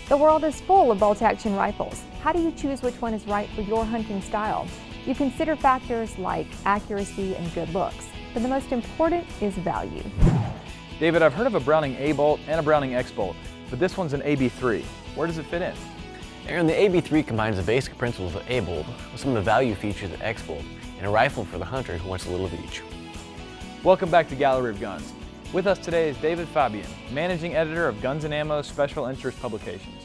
The world is full of bolt-action rifles. How do you choose which one is right for your hunting style? You consider factors like accuracy and good looks, but the most important is value. David, I've heard of a Browning A-bolt and a Browning X-bolt, but this one's an AB3. Where does it fit in? Aaron, the AB3 combines the basic principles of A-bolt with some of the value features of X-bolt and a rifle for the hunter who wants a little of each. Welcome back to Gallery of Guns. With us today is David Faubion, Managing Editor of Guns and Ammo Special Interest Publications.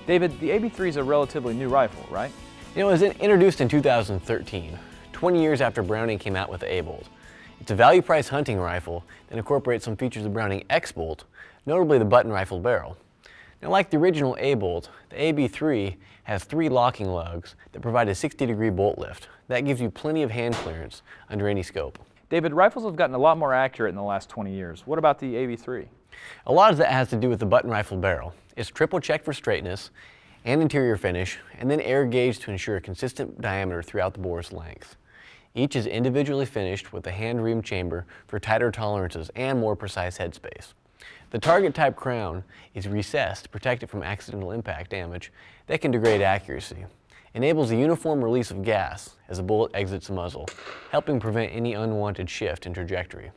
David, the AB3 is a relatively new rifle, right? You know, it was introduced in 2013, 20 years after Browning came out with the A-bolt. It's a value-priced hunting rifle that incorporates some features of Browning X-bolt, notably the button-rifled barrel. Now, like the original A-bolt, the AB3 has 3 locking lugs that provide a 60-degree bolt lift. That gives you plenty of hand clearance under any scope. David, rifles have gotten a lot more accurate in the last 20 years. What about the AB3? A lot of that has to do with the button-rifled barrel. It's triple checked for straightness and interior finish, and then air gauged to ensure a consistent diameter throughout the bore's length. Each is individually finished with a hand-reamed chamber for tighter tolerances and more precise headspace. The target-type crown is recessed to protect it from accidental impact damage that can degrade accuracy. Enables a uniform release of gas as the bullet exits the muzzle, helping prevent any unwanted shift in trajectory.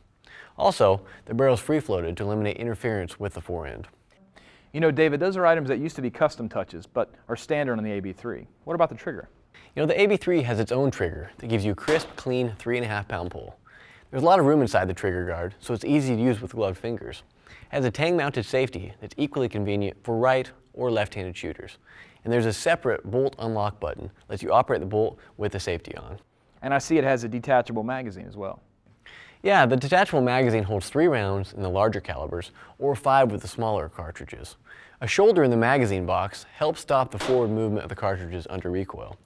Also, the barrel is free-floated to eliminate interference with the forend. You know, David, those are items that used to be custom touches, but are standard on the AB3. What about the trigger? You know, the AB3 has its own trigger that gives you a crisp, clean 3.5-pound pull. There's a lot of room inside the trigger guard, so it's easy to use with gloved fingers. It has a tang-mounted safety that's equally convenient for right or left-handed shooters. And there's a separate bolt unlock button that lets you operate the bolt with the safety on. And I see it has a detachable magazine as well. Yeah, the detachable magazine holds 3 rounds in the larger calibers or 5 with the smaller cartridges. A shoulder in the magazine box helps stop the forward movement of the cartridges under recoil.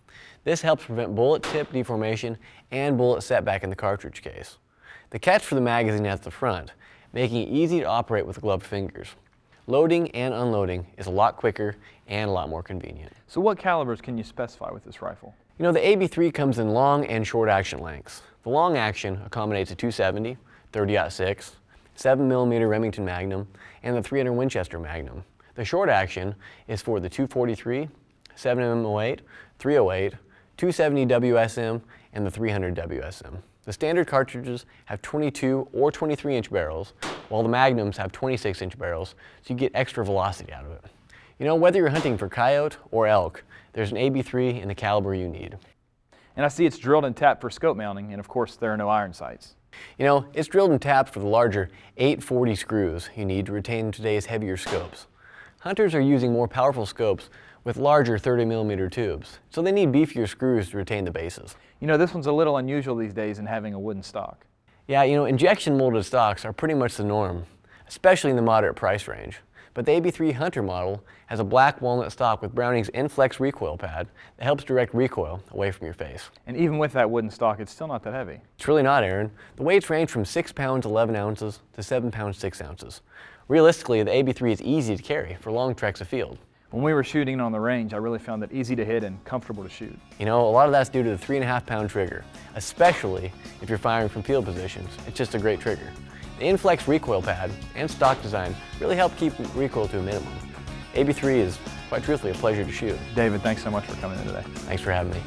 This helps prevent bullet tip deformation and bullet setback in the cartridge case. The catch for the magazine is at the front, making it easy to operate with gloved fingers. Loading and unloading is a lot quicker and a lot more convenient. So what calibers can you specify with this rifle? You know, the AB3 comes in long and short action lengths. The long action accommodates a 270, 30-06, 7mm Remington Magnum, and the 300 Winchester Magnum. The short action is for the 243, 7mm08, 308, 270 WSM, and the 300 WSM. The standard cartridges have 22 or 23-inch barrels, while the Magnums have 26-inch barrels, so you get extra velocity out of it. You know, whether you're hunting for coyote or elk, there's an AB3 in the caliber you need. And I see it's drilled and tapped for scope mounting, and of course there are no iron sights. You know, it's drilled and tapped for the larger 840 screws you need to retain today's heavier scopes. Hunters are using more powerful scopes with larger 30mm tubes, so they need beefier screws to retain the bases. You know, this one's a little unusual these days in having a wooden stock. Yeah, you know, injection molded stocks are pretty much the norm, especially in the moderate price range. But the AB3 Hunter model has a black walnut stock with Browning's Inflex recoil pad that helps direct recoil away from your face. And even with that wooden stock, it's still not that heavy. It's really not, Aaron. The weights range from 6 pounds 11 ounces to 7 pounds 6 ounces. Realistically, the AB3 is easy to carry for long treks afield. When we were shooting on the range, I really found it easy to hit and comfortable to shoot. You know, a lot of that's due to the 3.5-pound trigger, especially if you're firing from field positions. It's just a great trigger. The Inflex recoil pad and stock design really help keep recoil to a minimum. AB3 is, quite truthfully, a pleasure to shoot. David, thanks so much for coming in today. Thanks for having me.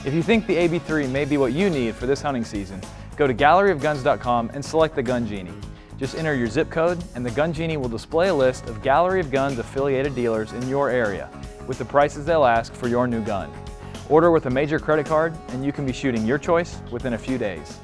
If you think the AB3 may be what you need for this hunting season, go to galleryofguns.com and select the Gun Genie. Just enter your zip code and the Gun Genie will display a list of Gallery of Guns affiliated dealers in your area with the prices they'll ask for your new gun. Order with a major credit card and you can be shooting your choice within a few days.